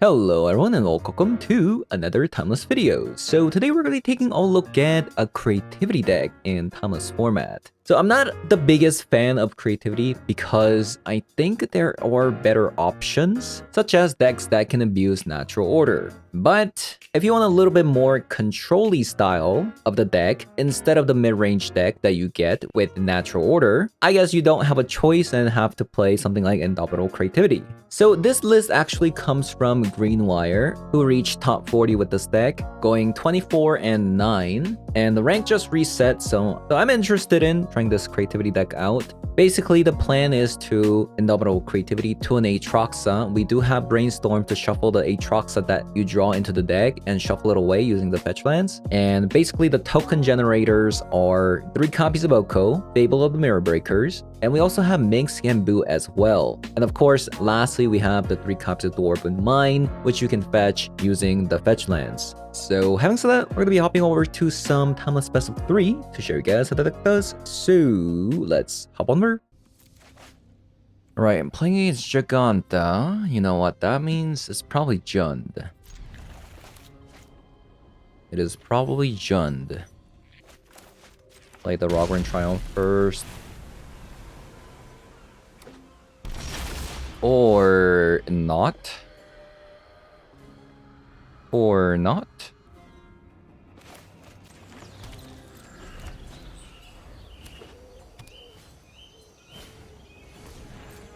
Hello everyone and welcome to another Timeless video. So today we're going to be taking a look at a creativity deck in Timeless format. So I'm not the biggest fan of creativity because I think there are better options, such as decks that can abuse natural order. But if you want a little bit more control-y style of the deck, instead of the mid-range deck that you get with natural order, I guess you don't have a choice and have to play something like Indomitable Creativity. So this list actually comes from Greenwire, who reached top 40 with this deck, going 24 and 9, and the rank just reset, so I'm interested in trying this creativity deck out. Basically, the plan is to Indomitable Creativity to an Aatroxa. We do have Brainstorm to shuffle the Aatroxa that you draw into the deck and shuffle it away using the fetch lands. And basically, the token generators are 3 copies of Oko, Fable of the Mirror Breakers, and we also have Minx Yambu as well. And of course, lastly, we have the 3 copies of Dwarven Mine, which you can fetch using the fetch lands. So having said that, we're going to be hopping over to some Timeless Best of 3 to show you guys how the deck does. So let's hop on there. Alright, I'm playing against Giganta. You know what that means? It's probably Jund. It is probably Jund. Play the Rogren Triumph first. Or not. Or not.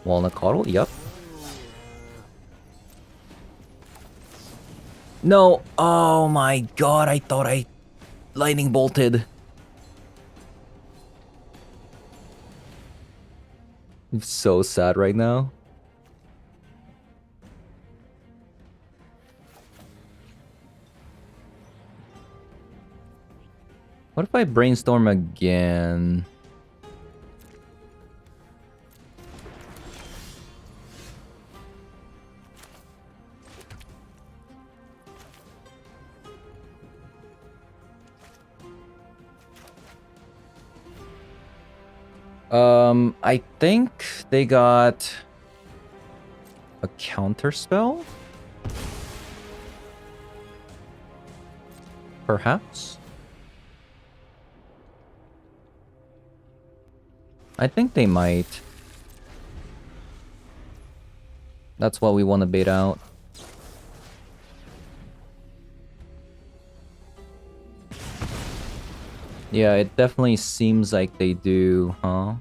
Walnut Coddle, yep. No, oh my god, I thought I lightning bolted. I'm so sad right now. What if I brainstorm again? I think they got a counter spell? Perhaps? I think they might. That's what we want to bait out. Yeah, it definitely seems like they do, huh?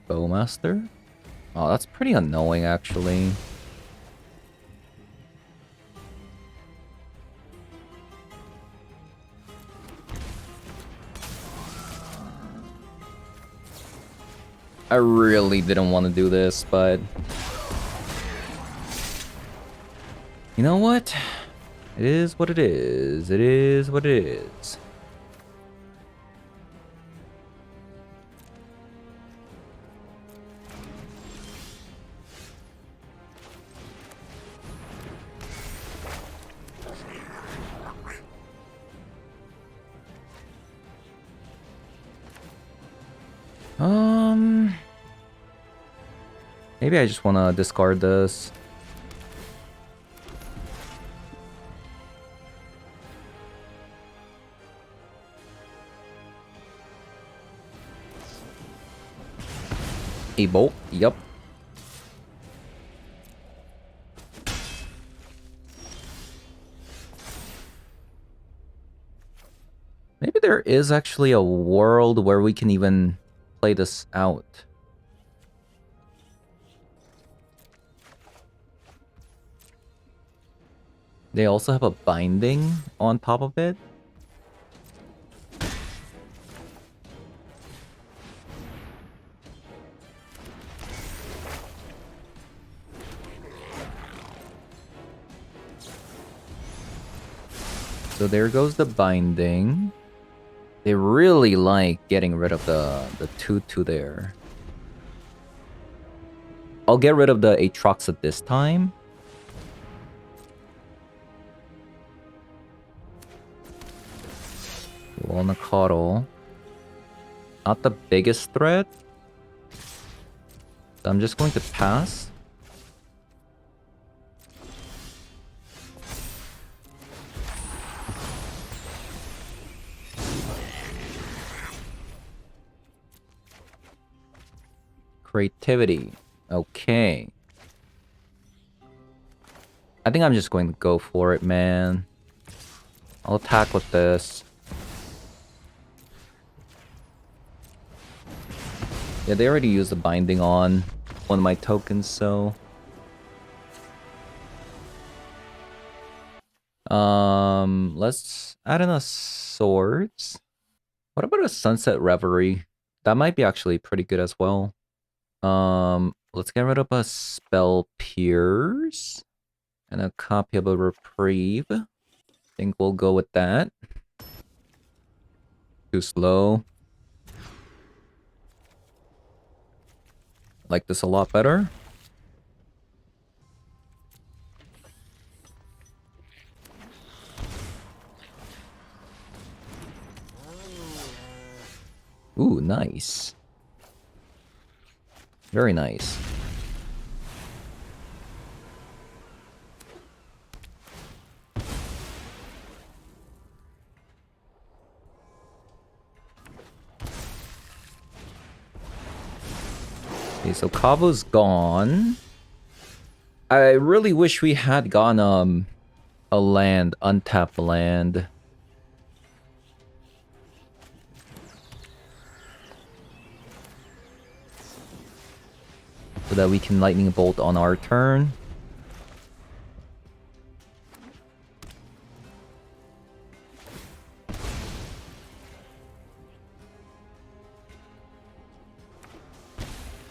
Bowmaster? Oh, that's pretty annoying, actually. I really didn't want to do this, but... You know what? It is what it is. It is what it is. Maybe I just want to discard this. A bolt, yep. Maybe there is actually a world where we can even play this out. They also have a binding on top of it. So there goes the binding. They really like getting rid of the 2/2 there. I'll get rid of the Aatroxa this time. Walnut Coddle. Not the biggest threat. So I'm just going to pass. Creativity. Okay. I think I'm just going to go for it, man. I'll attack with this. Yeah, they already used the binding on one of my tokens, so... let's add in a swords. What about a sunset reverie? That might be actually pretty good as well. Let's get rid of a spell pierce and a copy of a reprieve. I think we'll go with that. Too slow. Like this a lot better. Ooh, nice. Very nice. Okay, so Kavo's gone. I really wish we had gone a land, untapped land. So that we can lightning bolt on our turn.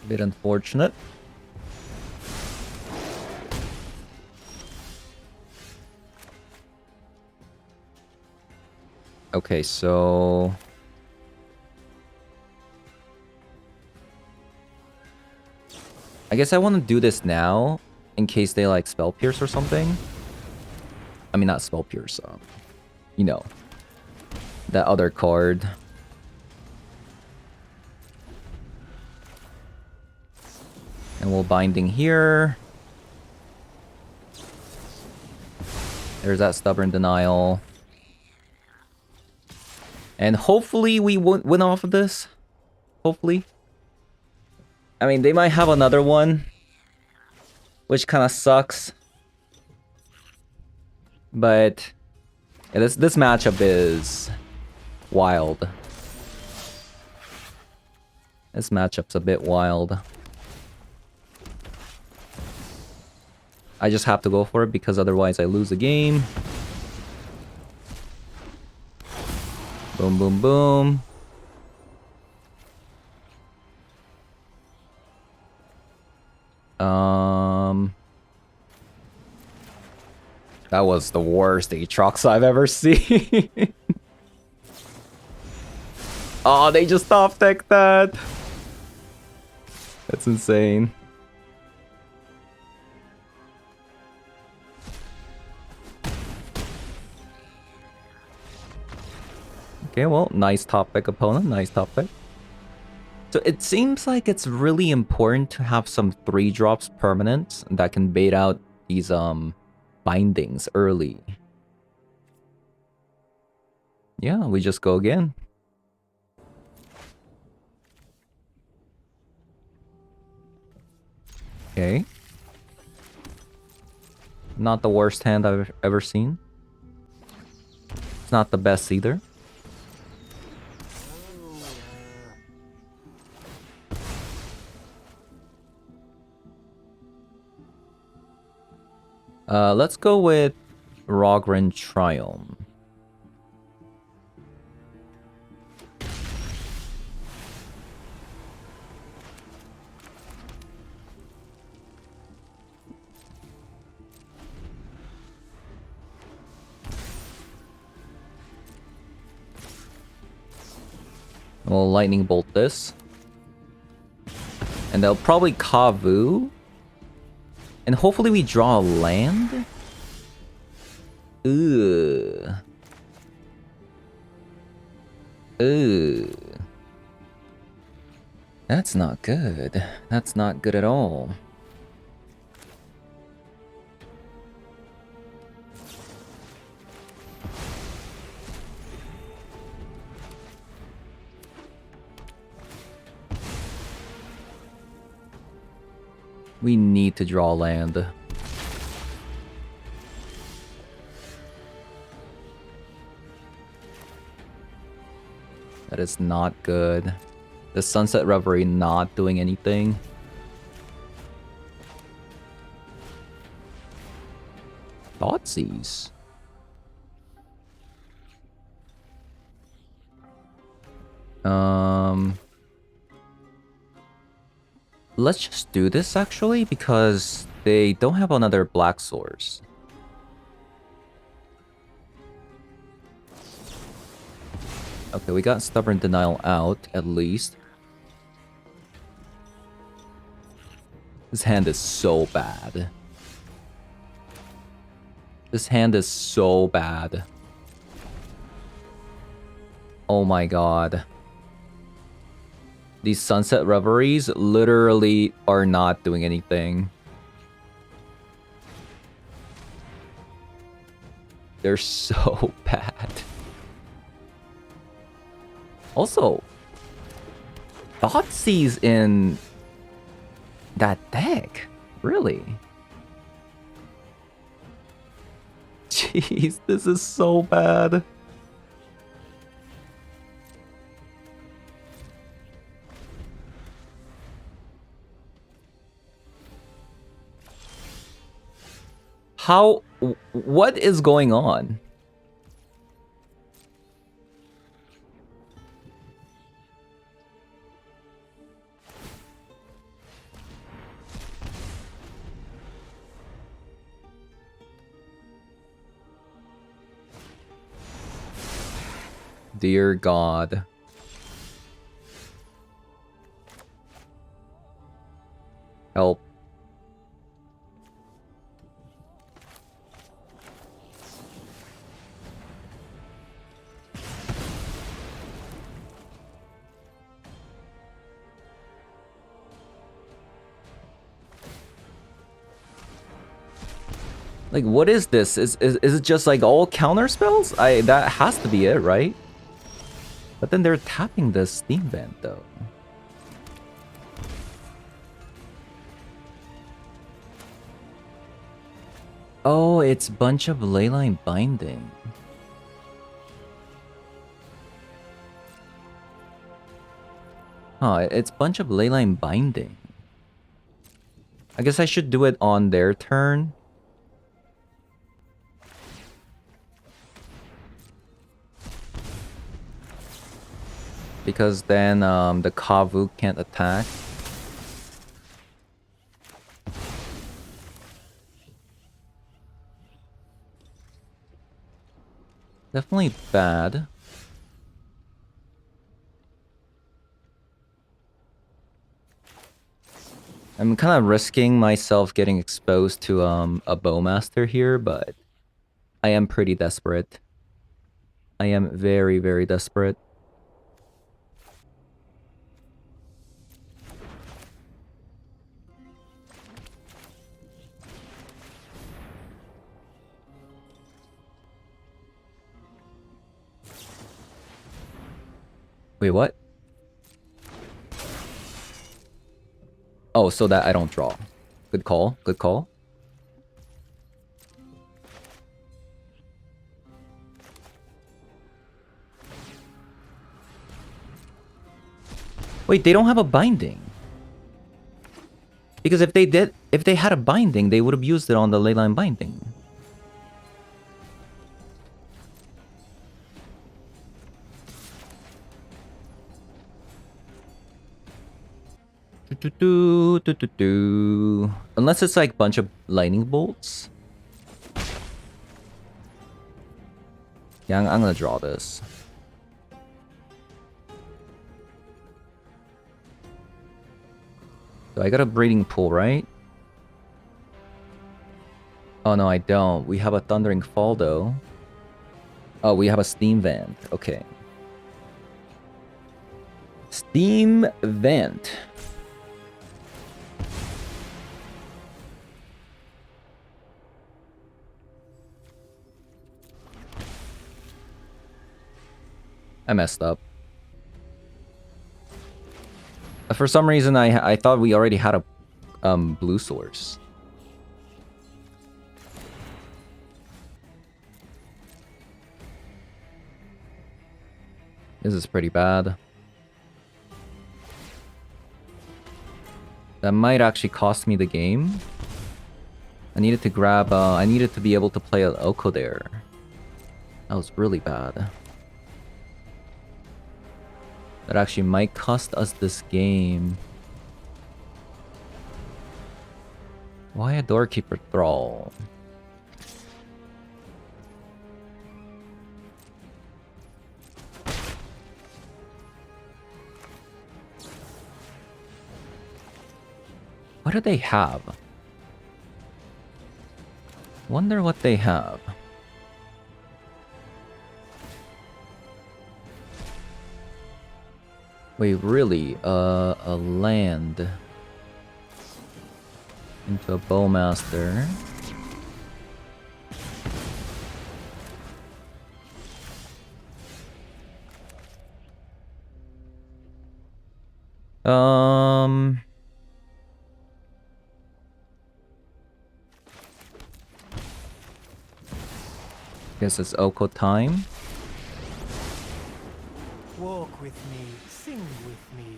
A bit unfortunate. Okay, so... I guess I want to do this now, in case they like Spell Pierce or something. I mean, not Spell Pierce, you know, that other card. And we'll binding here. There's that Stubborn Denial. And hopefully we win off of this. Hopefully. I mean, they might have another one, which kind of sucks. But yeah, this matchup is wild. This matchup's a bit wild. I just have to go for it because otherwise I lose the game. Boom, boom, boom. That was the worst Aatrox I've ever seen. Oh, they just off deck that. That's insane. Okay, well, nice top pick opponent, nice top pick. So it seems like it's really important to have some 3-drops permanents that can bait out these bindings early. Yeah, we just go again. Okay. Not the worst hand I've ever seen. It's not the best either. Let's go with Rogren Triumph. We'll lightning bolt this. And they'll probably Kavu. And hopefully we draw a land? Ugh. Ugh. That's not good. That's not good at all. We need to draw land. That is not good. The Sunset Reverie not doing anything. Thoughtseize. Let's just do this actually, because they don't have another black source. Okay, we got Stubborn Denial out, at least. This hand is so bad. This hand is so bad. Oh my god. These Sunset Reveries literally are not doing anything. They're so bad. Also, Thoughtseize in that deck? Really? Jeez, this is so bad. How? What is going on? Dear God. Help. Like, what is this? Is it just like all counter spells? That has to be it, right? But then they're tapping the Steam Vent though. Oh, it's bunch of Leyline Binding. Huh, it's bunch of Leyline Binding. I guess I should do it on their turn. Because then the Kavu can't attack. Definitely bad. I'm kind of risking myself getting exposed to a Bowmaster here, but I am pretty desperate. I am very, very desperate. Wait, what? Oh, so that I don't draw. Good call, good call. Wait, they don't have a binding. Because if they had a binding, they would have used it on the Leyline Binding. Unless it's like a bunch of lightning bolts. Yeah, I'm gonna draw this. So I got a breeding pool, right? Oh no, I don't. We have a Thundering Fall though. Oh, we have a Steam Vent. Okay. Steam Vent. I messed up. For some reason, I thought we already had a blue source. This is pretty bad. That might actually cost me the game. I needed to grab, I needed to be able to play an Oko there. That was really bad. That actually might cost us this game. Why a Doorkeeper Thrall? What do they have? Wonder what they have. Wait, really? A land into a Bowmaster. Guess it's Oko time. Walk with me, sing with me,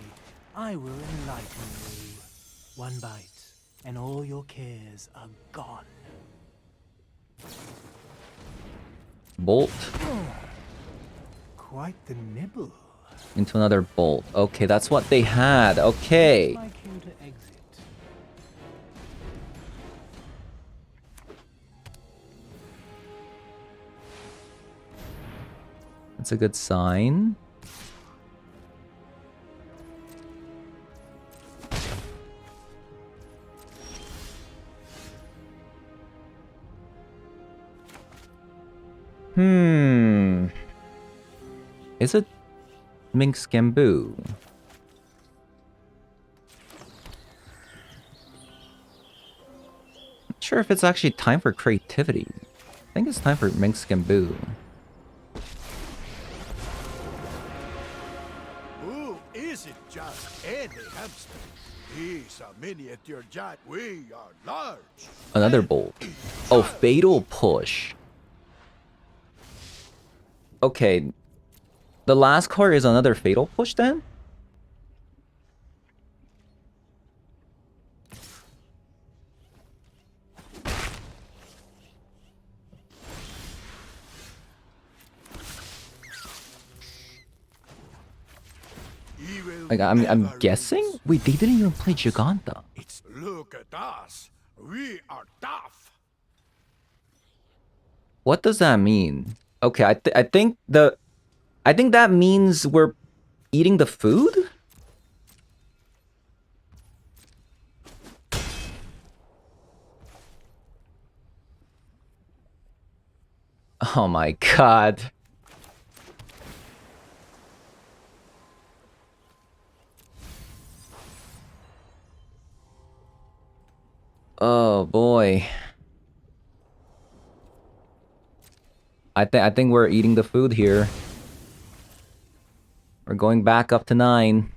I will enlighten you. One bite, and all your cares are gone. Bolt. Quite the nibble. Into another bolt. Okay, that's what they had. Okay. My cue to exit. That's a good sign. Is it Minx Gamboo? Not sure if it's actually time for creativity. I think it's time for Minx Gamboo. Who is it just any hamster? He's a miniature giant. We are large. Another bolt. Oh, Fatal Push. Okay. The last card is another Fatal Push then? Like, I'm guessing? Wait, they didn't even play Giganta. Look at us. We are tough. What does that mean? Okay, I think that means we're eating the food? Oh my god. Oh boy. I think we're eating the food here. We're going back up to 9.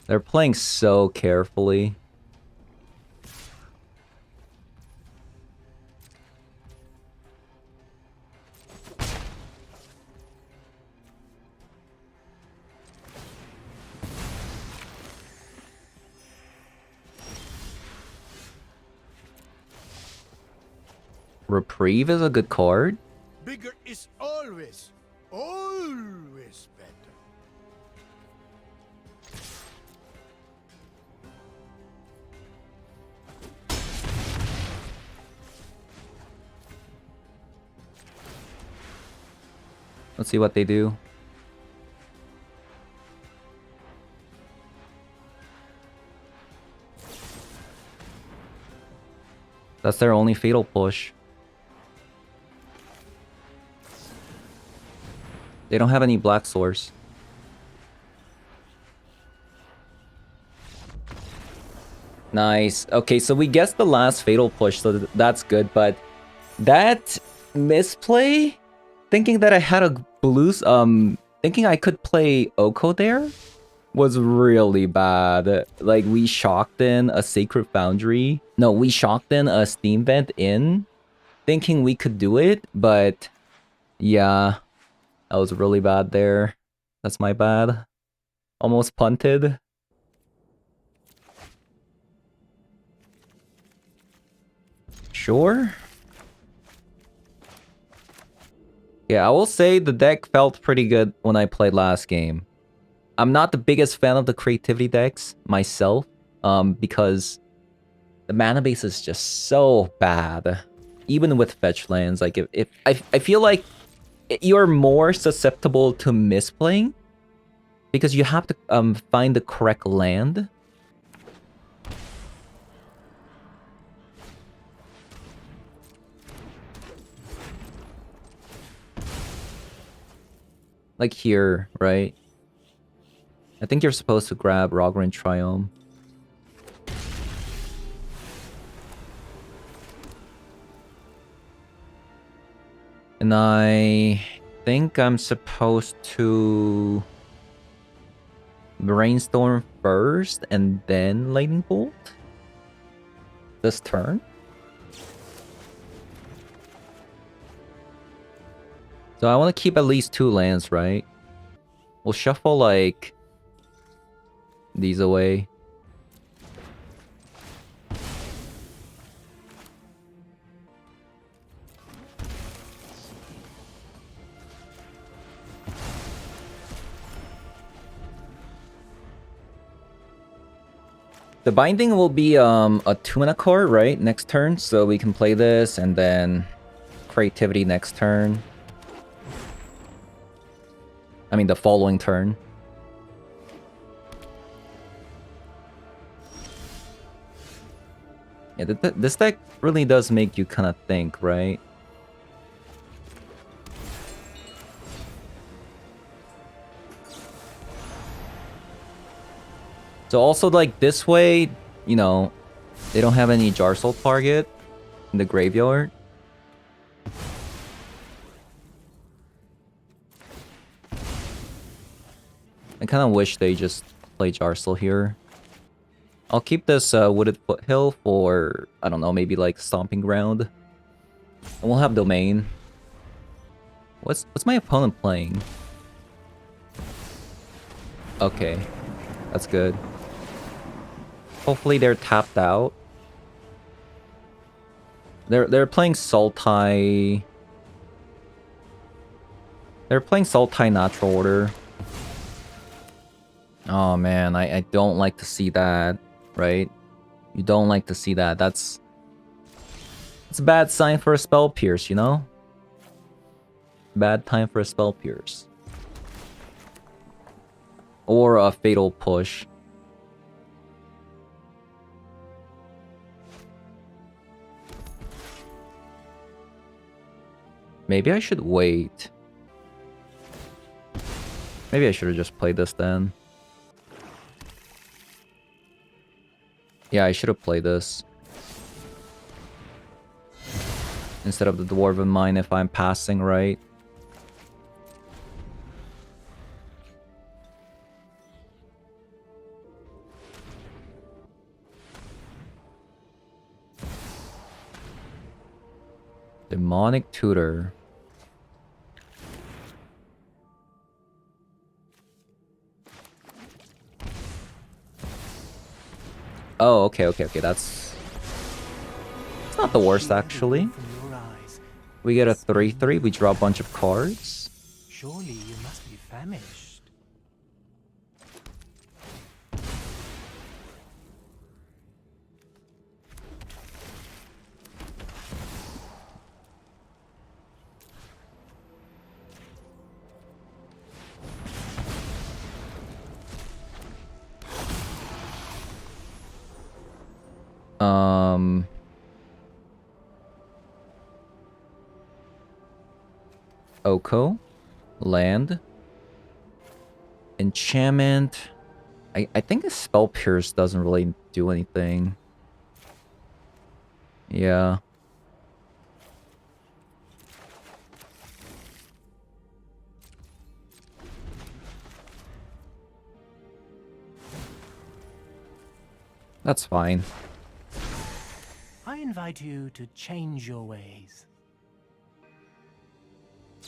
They're playing so carefully. Reprieve is a good card. Bigger is always better. Let's see what they do. That's their only fatal push. They don't have any black source. Nice. Okay, so we guessed the last fatal push, so that's good, but that misplay, thinking that I had a blues, thinking I could play Oko there was really bad. Like, we shocked in a Sacred Foundry. No, we shocked in a Steam Vent in, thinking we could do it, but yeah, that was really bad there. That's my bad. Almost punted. Sure. Yeah, I will say the deck felt pretty good when I played last game. I'm not the biggest fan of the creativity decks myself, because the mana base is just so bad. Even with fetch lands, like if I feel like you're more susceptible to misplaying because you have to find the correct land. Like here, right? I think you're supposed to grab Rogran Triome. And I think I'm supposed to Brainstorm first and then Lightning Bolt this turn. So I want to keep at least 2 lands, right? We'll shuffle like these away. The binding will be a 2-mana card, right? Next turn, so we can play this and then creativity next turn. I mean, the following turn. Yeah, this deck really does make you kind of think, right? So also, like, this way, you know, they don't have any Jarsoul target in the graveyard. I kind of wish they just play Jarsoul here. I'll keep this Wooded Foothill for, I don't know, maybe like Stomping Ground. And we'll have Domain. What's my opponent playing? Okay, that's good. Hopefully they're tapped out. They're playing Sultai. They're playing Sultai Natural Order. Oh man, I don't like to see that, right? You don't like to see that. It's a bad sign for a Spell Pierce, you know? Bad time for a Spell Pierce. Or a Fatal Push. Maybe I should wait. Maybe I should have just played this then. Yeah, I should have played this. Instead of the Dwarven Mine if I'm passing, right? Demonic Tutor. Oh, okay. That's not the worst, actually. We get a 3/3. We draw a bunch of cards. Surely you must be famished. Oko. Land. Enchantment. I think a Spell Pierce doesn't really do anything. Yeah. That's fine. I invite you to change your ways.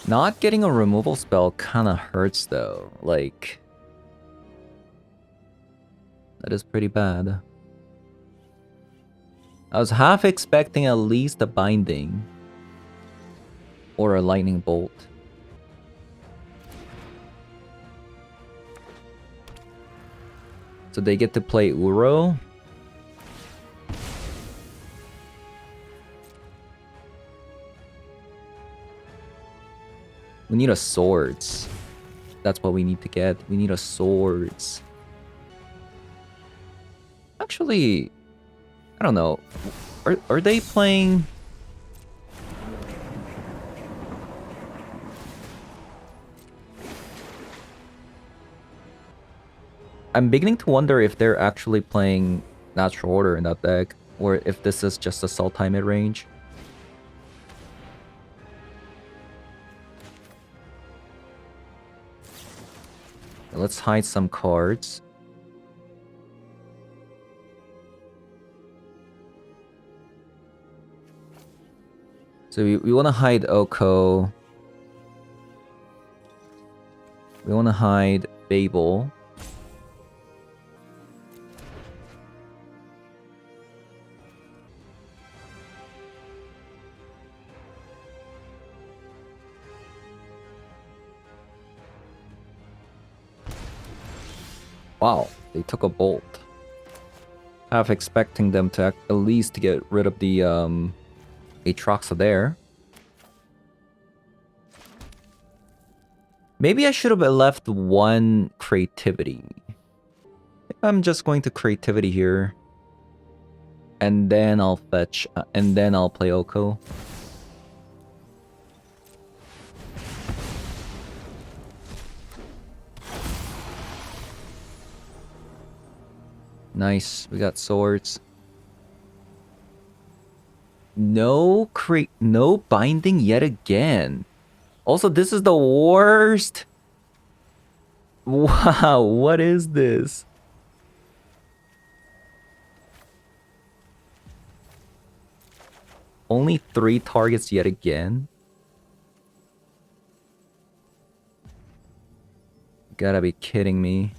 Not getting a removal spell kind of hurts though. Like, that is pretty bad. I was half expecting at least a binding. Or a lightning bolt. So they get to play Uro. We need a swords. That's what we need to get. We need a swords. Actually, I don't know. Are they playing? I'm beginning to wonder if they're actually playing Natural Order in that deck, or if this is just a Sultai mid-range. Let's hide some cards. So we want to hide Oko. We want to hide Fable. Wow, they took a bolt. Half expecting them to at least get rid of the Aatroxa there. Maybe I should have left one creativity. I'm just going to creativity here. And then I'll fetch, and then I'll play Oko. Nice, we got swords. No binding yet again. Also, this is the worst. Wow, what is this? Only 3 targets yet again? Gotta be kidding me.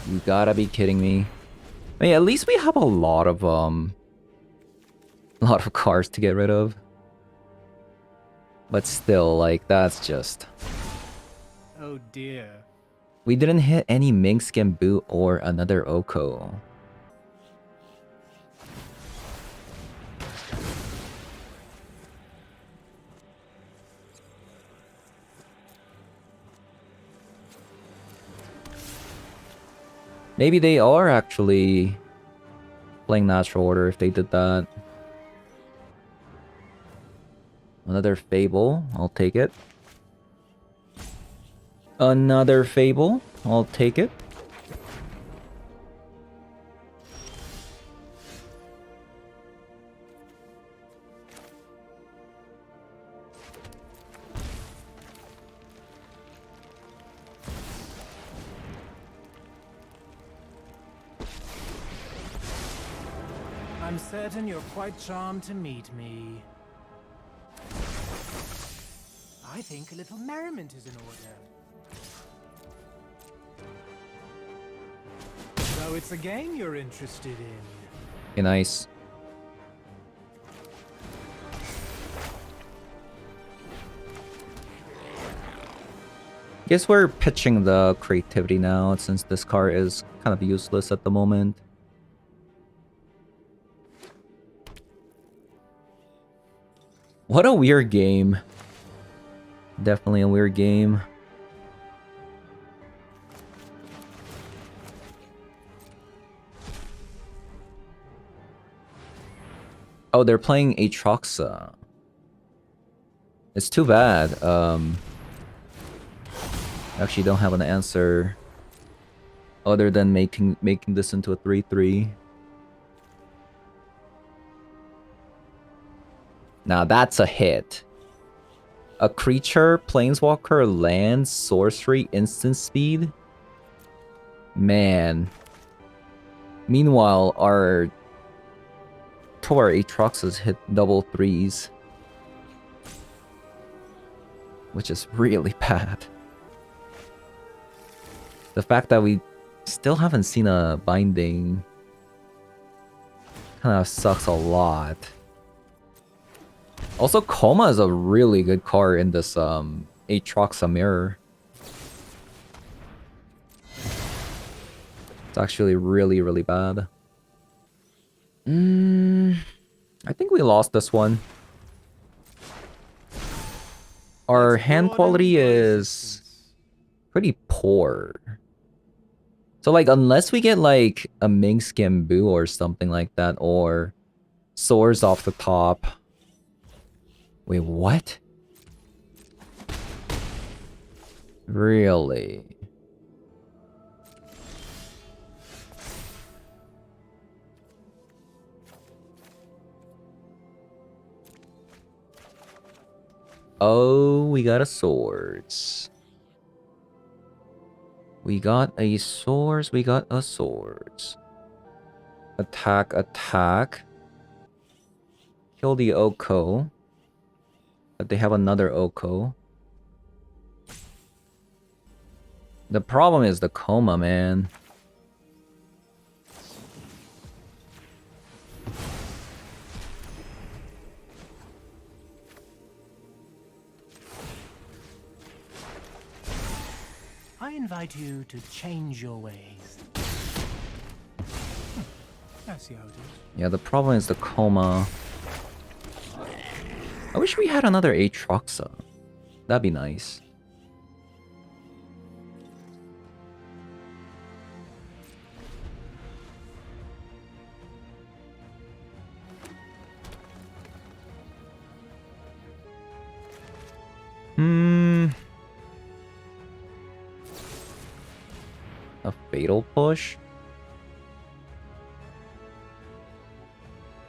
You gotta be kidding me. I mean, at least we have a lot of cards to get rid of. But still, like, that's just... Oh dear. We didn't hit any Minkskin Boot or another Oko. Maybe they are actually playing Natural Order if they did that. Another Fable, I'll take it. Another Fable, I'll take it. I'm certain you're quite charmed to meet me. I think a little merriment is in order. So it's a game you're interested in. Okay, nice. Guess we're pitching the creativity now, since this card is kind of useless at the moment. What a weird game. Definitely a weird game. Oh, they're playing Aatroxa. It's too bad. Actually don't have an answer other than making this into a 3/3. Now that's a hit. A creature, planeswalker, lands, sorcery, instant speed. Man. Meanwhile, our Aatroxas hit double 3s. Which is really bad. The fact that we still haven't seen a binding kind of sucks a lot. Also, Coma is a really good card in this Aatroxa mirror. It's actually really, really bad. I think we lost this one. Our hand quality is pretty poor. So like, unless we get like a Minx Gamboo or something like that, or Soars off the top. Wait, what? Really? Oh, we got a Swords. We got a Swords, we got a Swords. Attack, attack. Kill the Oko. But they have another Oko. The problem is the Coma, man. I invite you to change your ways. I see how it is. Yeah, the problem is the Coma. I wish we had another Aatroxa. That'd be nice. A Fatal Push?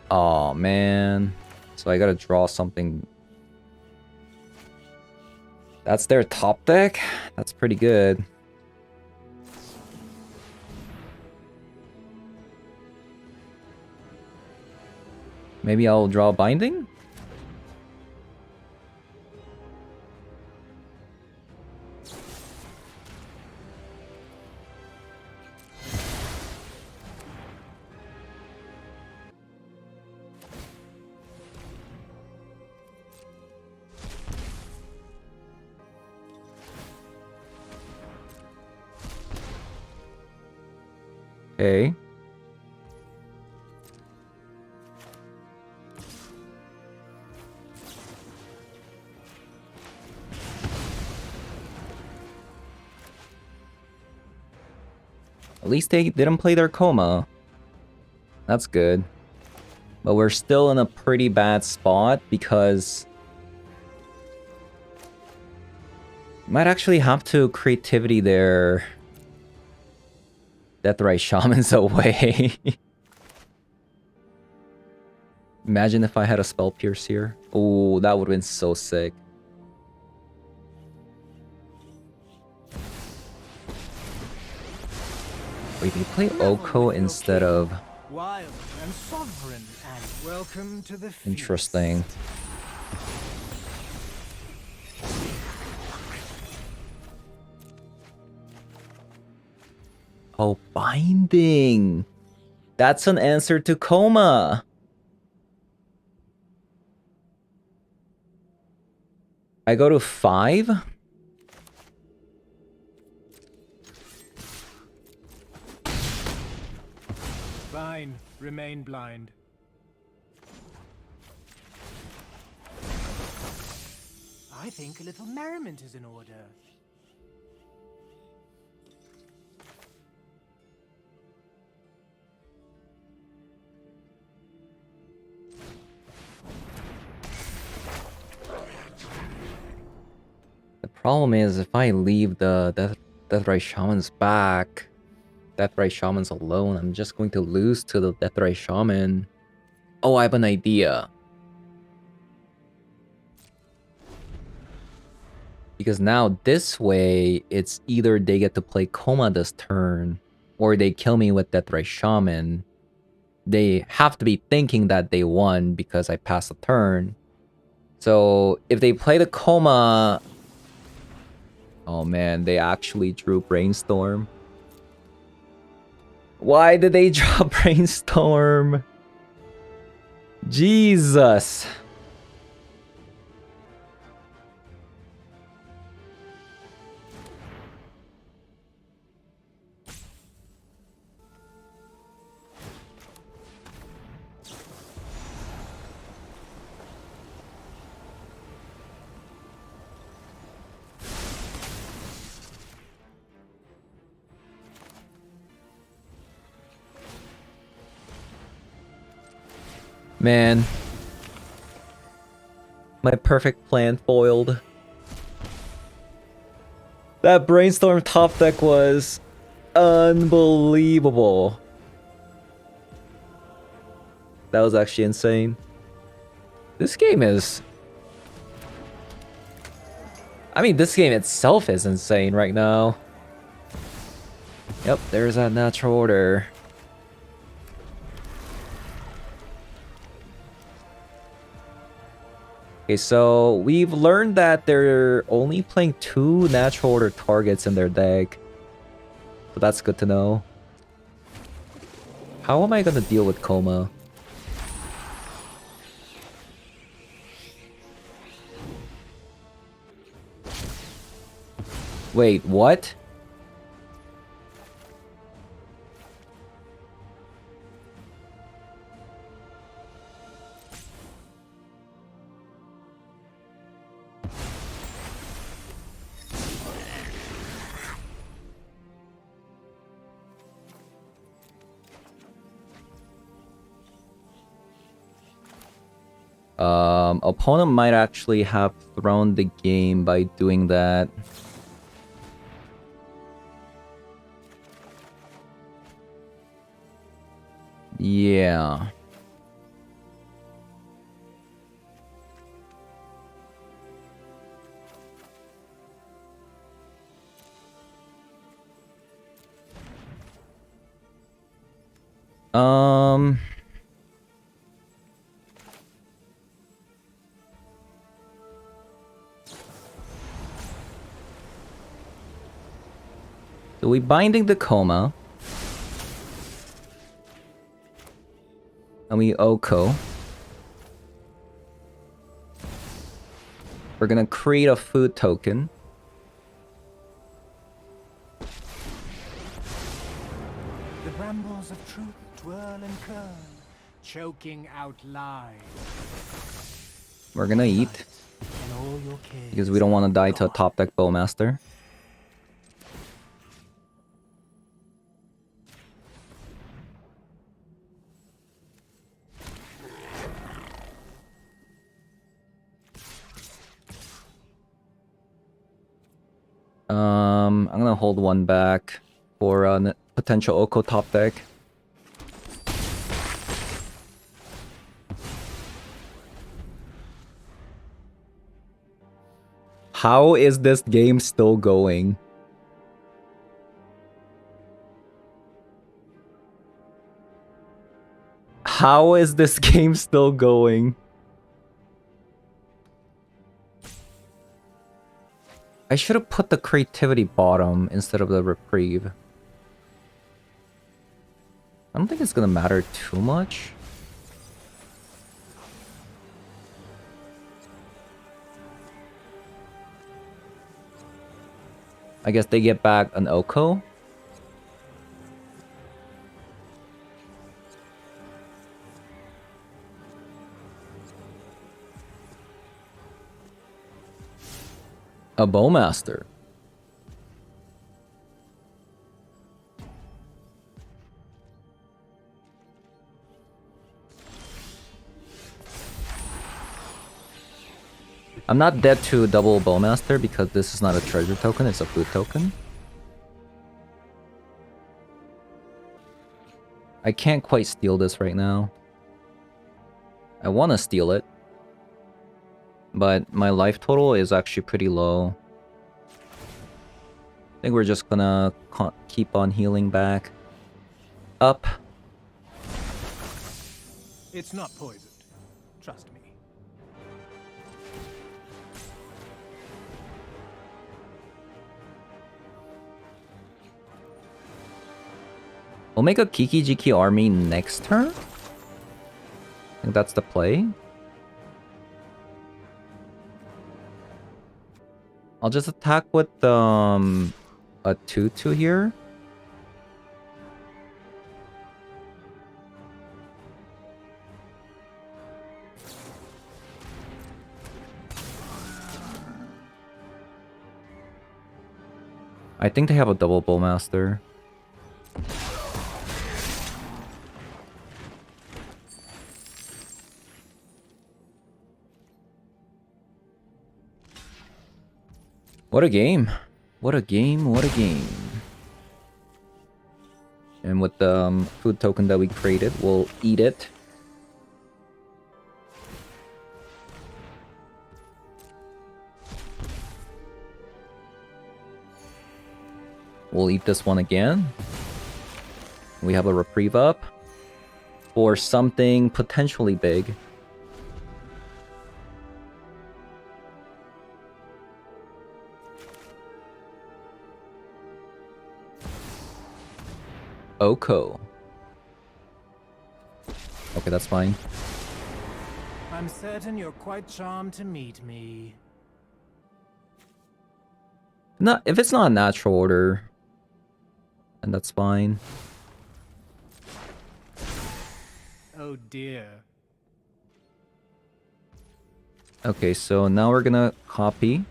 Oh man. So I gotta draw something. That's their top deck? That's pretty good. Maybe I'll draw Binding? Okay. At least they didn't play their Coma. That's good. But we're still in a pretty bad spot because might actually have to creativity their Deathrite Shamans away. Imagine if I had a Spell Pierce here. Oh, that would have been so sick. Wait, they play Oko instead of... Wild and sovereign, and welcome to the feast. Interesting. Oh, Binding! That's an answer to Coma! I go to 5? Fine, remain blind. I think a little merriment is in order. problem is if I leave the Deathray Shamans back, Deathray Shamans alone, I'm just going to lose to the Deathray Shaman. Oh, I have an idea. Because now this way, it's either they get to play Coma this turn, or they kill me with Deathray Shaman. They have to be thinking that they won because I passed the turn. So if they play the Coma... Oh man, they actually drew Brainstorm. Why did they draw Brainstorm? Jesus. Man. My perfect plan foiled. That Brainstorm top deck was unbelievable. That was actually insane. This game is... I mean, this game itself is insane right now. Yep, there's that natural order. Okay, so we've learned that they're only playing 2 natural order targets in their deck. So that's good to know. How am I gonna deal with Coma? Wait, what? Opponent might actually have thrown the game by doing that. Yeah. So we binding the Coma. And we Oko. We're gonna create a food token. The brambles of truth twirl and curl, choking out lies. We're gonna eat. And all your cares Because we don't want to die to a gone. top deck Bowmaster. I'm gonna hold one back for a potential Oko top deck. How is this game still going? How is this game still going? I should have put the creativity bottom instead of the reprieve. I don't think it's gonna matter too much. I guess they get back an Oko. A Bowmaster. I'm not dead to double Bowmaster because this is not a treasure token, it's a food token. I can't quite steal this right now. I want to steal it. But my life total is actually pretty low. I think we're just gonna keep on healing back. Up. It's not poisoned. Trust me. We'll make a Kiki Jiki army next turn. I think that's the play. I'll just attack with a 2/2 here. I think they have a double Bowmaster. What a game. What a game, what a game. And with the food token that we created, we'll eat it. We'll eat this one again. We have a reprieve up for something potentially big. Oko. Okay, that's fine. I'm certain you're quite charmed to meet me. Not if it's not a natural order, and that's fine. Oh dear. Okay, so now we're gonna copy.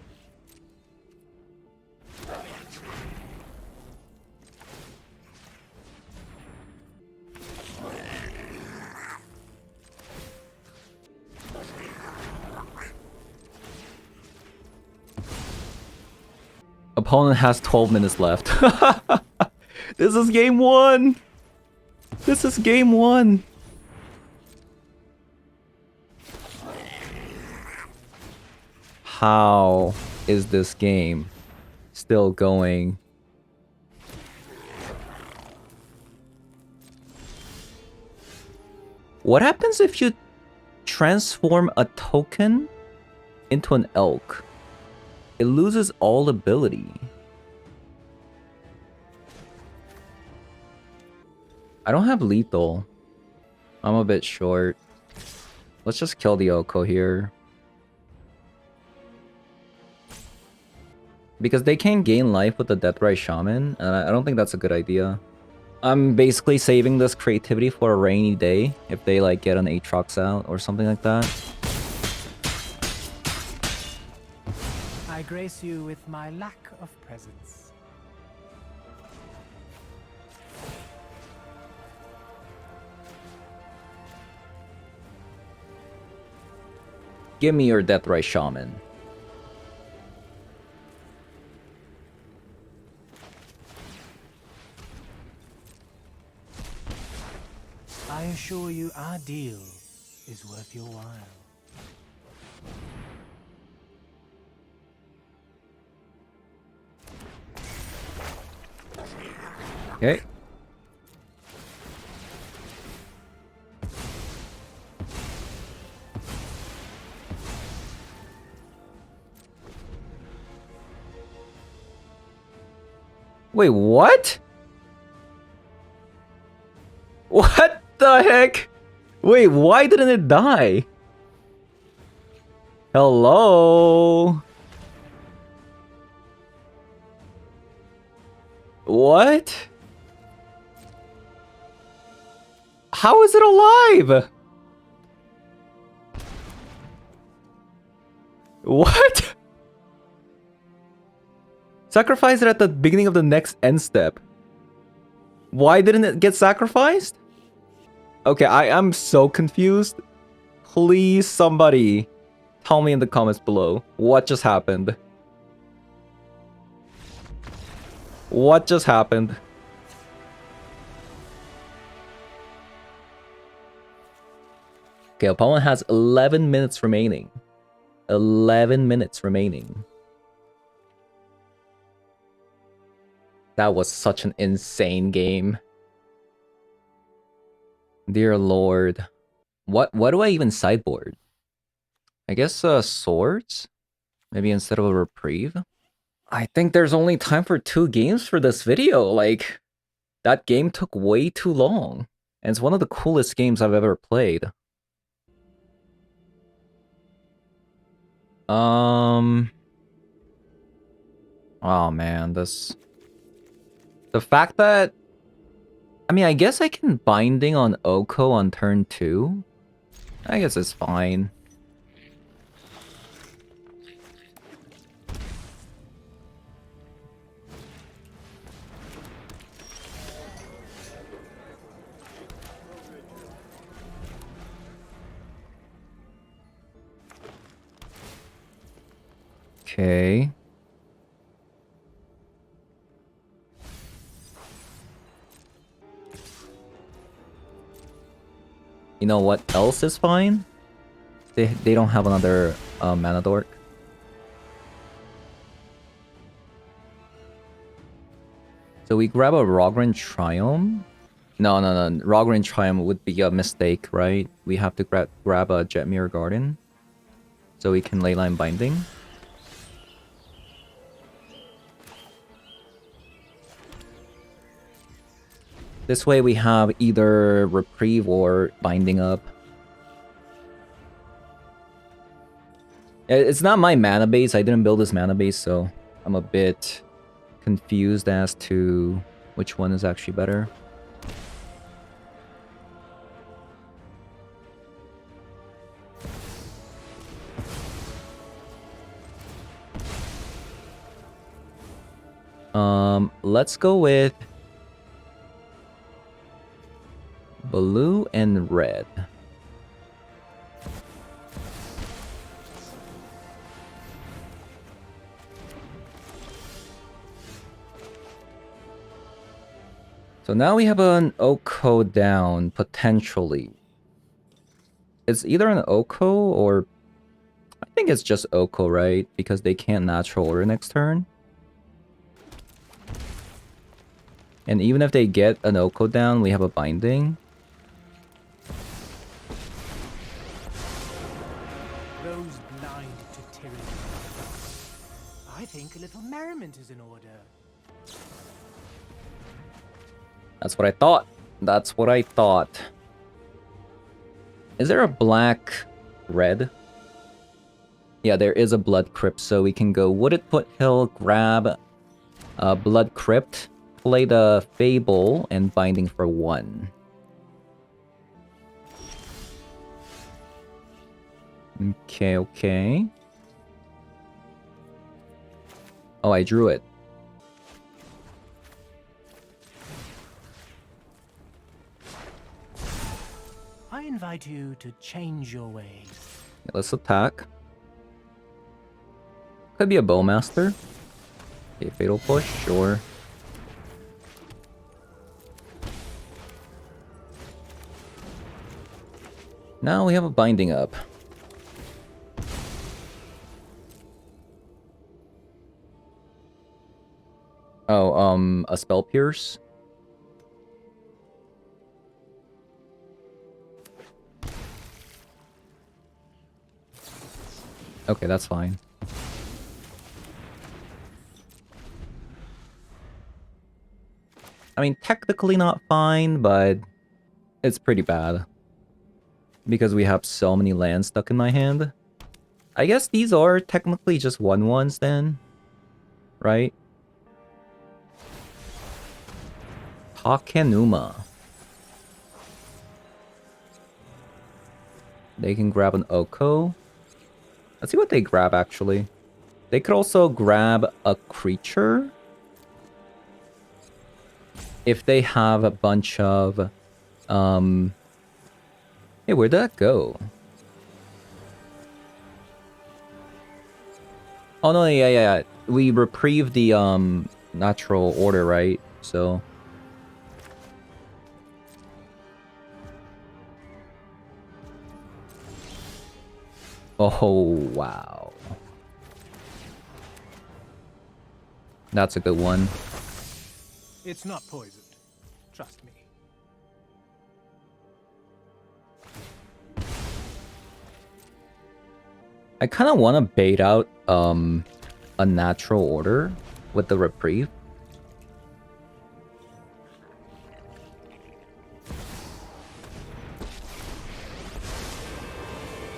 Opponent has 12 minutes left. This is game 1! This is game 1! How is this game still going? What happens if you transform a token into an elk? It loses all ability. I don't have lethal. I'm a bit short. Let's just kill the Oko here. Because they can gain life with the Deathrise Shaman, and I don't think that's a good idea. I'm basically saving this creativity for a rainy day, if they like get an Aatrox out or something like that. I grace you with my lack of presence. Give me your Deathrise Shaman. I assure you our deal is worth your while. Okay. Wait, what? What the heck? Wait, why didn't it die? Hello? What? How is it alive? What? Sacrifice it at the beginning of the next end step. Why didn't it get sacrificed? Okay, I am so confused. Please, somebody Tell me in the comments below. What just happened? What just happened? Okay, opponent has 11 minutes remaining. 11 minutes remaining. That was such an insane game. Dear Lord. What do I even sideboard? I guess swords? Maybe instead of a reprieve? I think there's only time for 2 games for this video. Like, that game took way too long. And it's one of the coolest games I've ever played. Oh man, this... The fact that... I mean, I guess I can Binding on Oko on turn 2. I guess it's fine. Okay. You know what else is fine? They don't have another mana dork. So we grab a Rogran Triumph. No. Rogran Triumph would be a mistake, right? We have to grab a Jetmir Garden. So we can Leyline Binding. This way we have either Reprieve or Binding up. It's not my mana base. I didn't build this mana base, so I'm a bit confused as to which one is actually better. Let's go with blue and red. So now we have an Oko down, potentially. It's either an Oko or... I think it's just Oko, right? Because they can't natural order next turn. And even if they get an Oko down, we have a Binding. Those blind to tyranny. I think a little merriment is in order. That's what I thought. That's what I thought. Is there a black red? Yeah, there is a Blood Crypt, so we can go Wooded Foothill, grab Blood Crypt, play the Fable, and Binding for 1. Okay. Oh, I drew it. I invite you to change your ways. Let's attack. Could be a Bowmaster. Okay, Fatal Push, sure. Now we have a Binding up. Oh, a Spell Pierce. Okay, that's fine. I mean, technically not fine, but it's pretty bad. Because we have so many lands stuck in my hand. I guess these are technically just 1/1s then. Right? Takenuma. They can grab an Oko. Let's see what they grab, actually. They could also grab a creature. If they have a bunch of... Hey, where'd that go? Oh no, yeah. We reprieve the natural order, right? So oh wow. That's a good one. It's not poisoned. Trust me. I kind of want to bait out a natural order with the reprieve.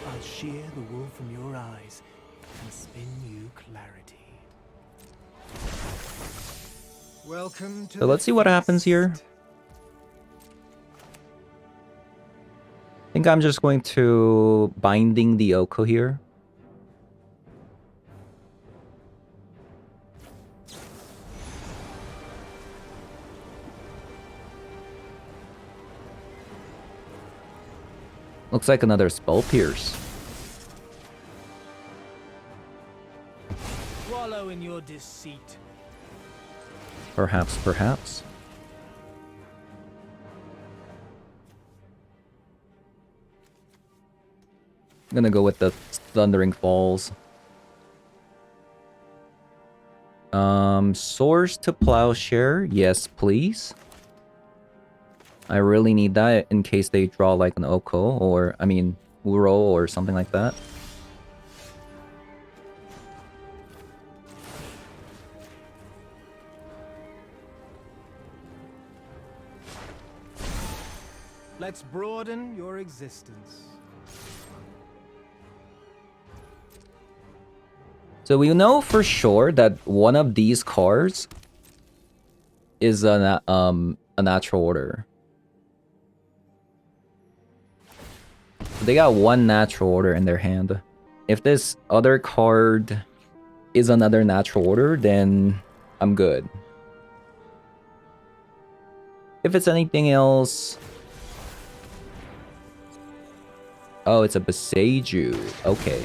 I'll shear the wool from your eyes and spin you clarity. Welcome to So let's see what happens here. I think I'm just going to binding the Oko here. Looks like another Spell Pierce. Wallow in your deceit. Perhaps. I'm gonna go with the Thundering Falls. Swords to Plowshare. Yes, please. I really need that in case they draw like an Oko or, I mean, Uro or something like that. Let's broaden your existence. So we know for sure that one of these cards is a natural order. They got one natural order in their hand. If this other card is another natural order, then I'm good. If it's anything else... Oh, it's a Beseiju. Okay.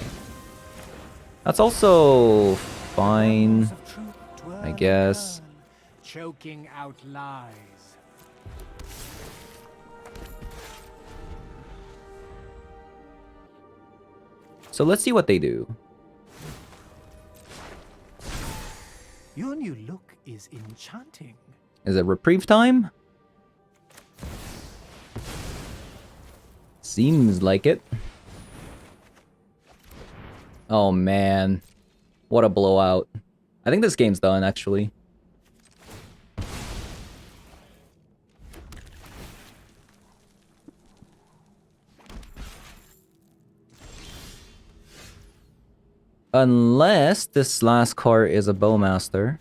That's also fine, I guess. Choking out lies. So let's see what they do. Your new look is enchanting. Is it reprieve time? Seems like it. Oh man. What a blowout. I think this game's done, actually. Unless this last card is a Bowmaster.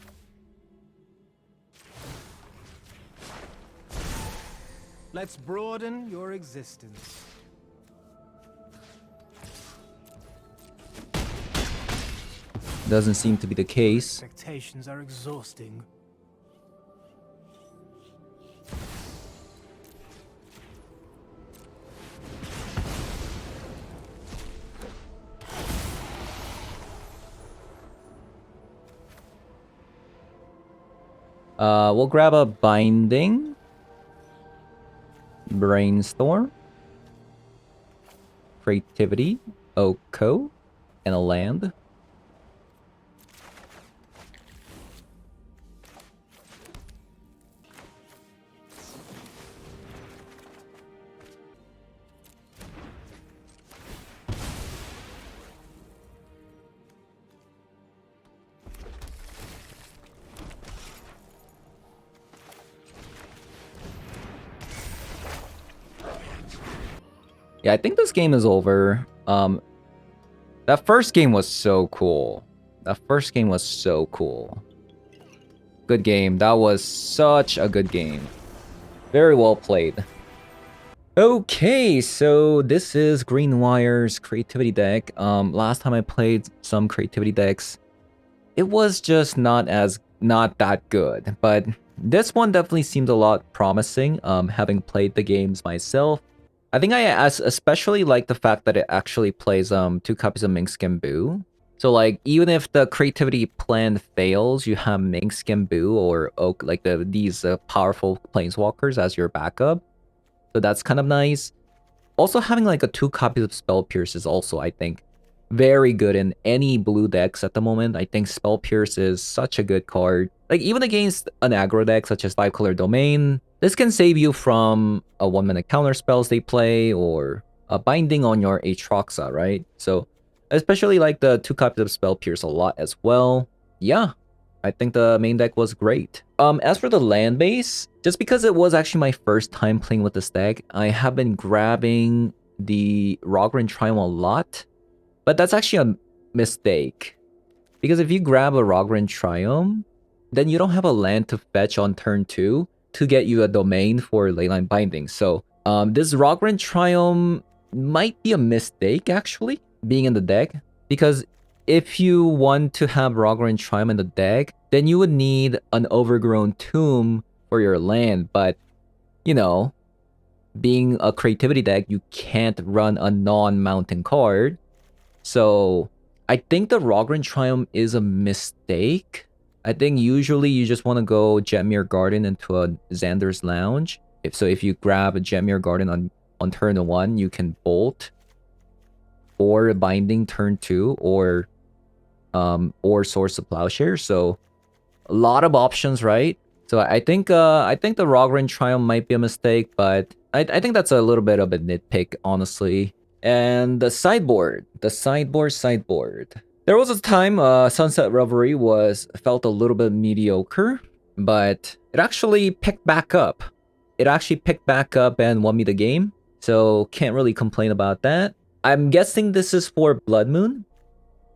Let's broaden your existence. Doesn't seem to be the case. Expectations are exhausting. We'll grab a Binding. Brainstorm. Creativity. Oko. And a land. Yeah, I think this game is over. That first game was so cool. Good game. That was such a good game. Very well played. Okay, so this is Greenwire's creativity deck. Last time I played some creativity decks, it was just not that good. But this one definitely seemed a lot promising. Having played the games myself. I think I especially like the fact that it actually plays 2 copies of Minkskin Boo. So like even if the creativity plan fails, you have Minx, Gamboo, or Oak, like these powerful planeswalkers as your backup. So that's kind of nice. Also having like a 2 copies of Spell Pierce is also, I think, very good in any blue decks at the moment. I think Spell Pierce is such a good card. Like even against an aggro deck such as 5-color Domain, this can save you from a 1-minute counter spells they play or a binding on your Aatroxa, right? So especially like the 2 copies of Spell Pierce a lot as well. Yeah, I think the main deck was great. As for the land base, just because it was actually my first time playing with this deck, I have been grabbing the Rogren Triumph a lot. But that's actually a mistake. Because if you grab a Rogren Triumph, then you don't have a land to fetch on turn 2 to get you a domain for Leyline Binding. So this Rogren Triumph might be a mistake, actually, being in the deck. Because if you want to have Rogren Triumph in the deck, then you would need an Overgrown Tomb for your land. But, you know, being a creativity deck, you can't run a non-mountain card. So I think the Rogren Triumph is a mistake. I think usually you just want to go Jetmir Garden into a Xander's Lounge. If you grab a Jetmir Garden on turn 1, you can bolt or binding turn 2 or Source of Plowshare. So a lot of options, right? So I think the Rogren Triumph might be a mistake, but I think that's a little bit of a nitpick, honestly. And the sideboard. There was a time Sunset Reverie felt a little bit mediocre, but it actually picked back up. And won me the game, so can't really complain about that. I'm guessing this is for Blood Moon.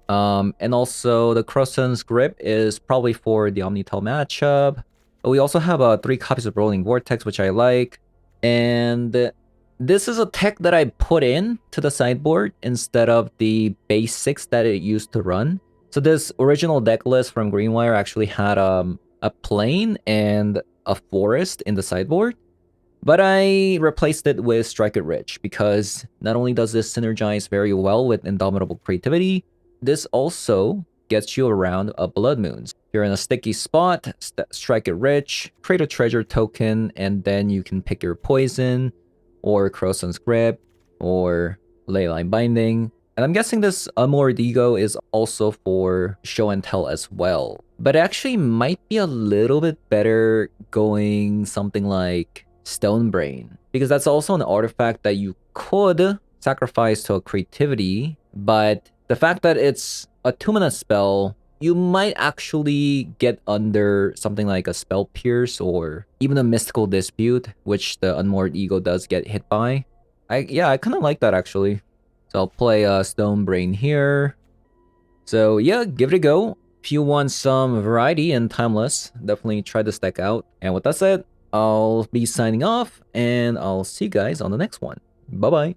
And also the Crosson's Grip is probably for the Omnitel matchup. But we also have 3 copies of Rolling Vortex, which I like. And this is a tech that I put in to the sideboard instead of the basics that it used to run. So this original deck list from Greenwire actually had a plane and a forest in the sideboard. But I replaced it with Strike It Rich because not only does this synergize very well with Indomitable Creativity, this also gets you around Blood Moons. If you're in a sticky spot, Strike It Rich, create a treasure token, and then you can pick your poison, or Crosson's Grip, or Leyline Binding. And I'm guessing this Unmoored Ego is also for Show and Tell as well. But it actually might be a little bit better going something like Stonebrain, because that's also an artifact that you could sacrifice to a creativity, but the fact that it's a 2-mana spell, you might actually get under something like a Spell Pierce or even a Mystical Dispute, which the Unmoored Ego does get hit by. I kind of like that actually. So I'll play Stonebrain here. So yeah, give it a go. If you want some variety and Timeless, definitely try this deck out. And with that said, I'll be signing off, and I'll see you guys on the next one. Bye-bye.